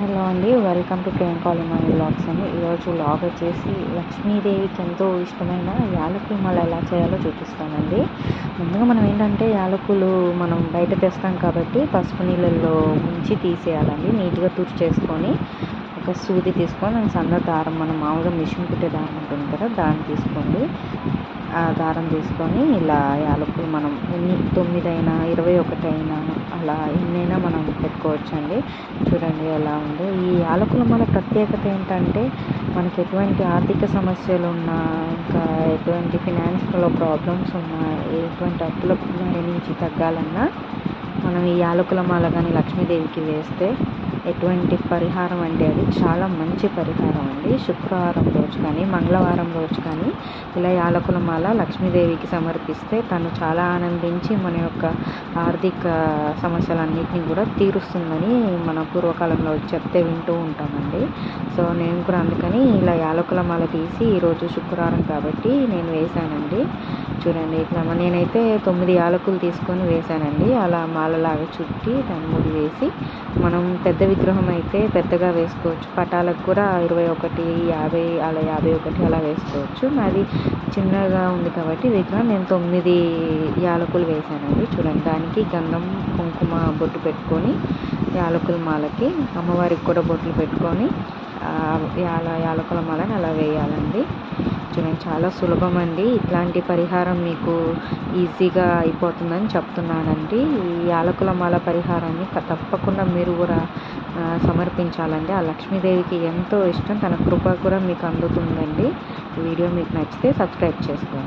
Hello అండి, welcome to Priyanka vlogs అండి. ఈరోజు వ్లాగ్ వచ్చేసి లక్ష్మీదేవికి ఎంతో ఇష్టమైన యాలకుల మాల ఎలా చేయాలో చూపిస్తానండి. ముందుగా మనం ఏంటంటే యాలకులు మనం బయట తెస్తాం కాబట్టి పసుపు నీళ్ళల్లో ముంచి తీసేయాలండి. నీట్గా చేసుకొని ఒక సూది తీసుకొని సన్న దారం, మనం మామూలుగా మిషన్ కుట్టే దారం ఉంటుంది కదా, దాన్ని తీసుకోండి. ఆ దారం తీసుకొని ఇలా యాలకులు మనం ఎన్ని 9 అయినా 21 అయినా అలా ఎన్నైనా మనం పెట్టుకోవచ్చండి. చూడండి ఎలా ఉందో. ఈ యాలకుల మాల ప్రత్యేకత ఏంటంటే మనకి ఎటువంటి ఆర్థిక సమస్యలు ఉన్నా, ఇంకా ఎటువంటి ఫినాన్షియల్ ప్రాబ్లమ్స్ ఉన్నా, ఎటువంటి అప్పుల బారి నుంచి తగ్గాలన్నా మనం ఈ యాలకుల మాల కానీ లక్ష్మీదేవికి వేస్తే ఎటువంటి పరిహారం అంటే అది చాలా మంచి పరిహారం అండి. శుక్రవారం రోజు కానీ మంగళవారం రోజు కానీ ఇలా యాలకుల మాల లక్ష్మీదేవికి సమర్పిస్తే తను చాలా ఆనందించి మన యొక్క ఆర్థిక సమస్యలన్నింటినీ కూడా తీరుస్తుందని మన పూర్వకాలంలో చెప్తే వింటూ ఉంటామండి. సో నేను కూడా అందుకని ఇలా యాలకుల మాల తీసి ఈరోజు శుక్రవారం కాబట్టి నేను వేశానండి. చూడండి ఇట్లా నేనైతే 9 యాలకులు తీసుకొని వేశానండి. అలా మాలలాగా చుట్టి దాన్ని ముడి వేసి మనం పెద్ద విగ్రహం అయితే పెద్దగా వేసుకోవచ్చు. పటాలకు కూడా 21, 50 అలా 51 అలా వేసుకోవచ్చు. నాది చిన్నగా ఉంది కాబట్టి విగ్రహం నేను 9 యాలకులు వేశానండి. చూడండి, దానికి గంధం కుంకుమ బొట్టు పెట్టుకొని యాలకుల మాలకి అమ్మవారికి కూడా బొట్లు పెట్టుకొని యాలకుల మాలని అలా వేయాలండి. చూడండి, చాలా సులభం అండి. ఇట్లాంటి పరిహారం మీకు ఈజీగా అయిపోతుందని చెప్తున్నానండి. ఈ యాలకుల మాల పరిహారాన్ని తప్పకుండా మీరు కూడా సమర్పించాలండి. ఆ లక్ష్మీదేవికి ఎంతో ఇష్టం. తన కృప కూడా మీకు అందుతుందండి. ఈ వీడియో మీకు నచ్చితే సబ్స్క్రైబ్ చేసుకోండి.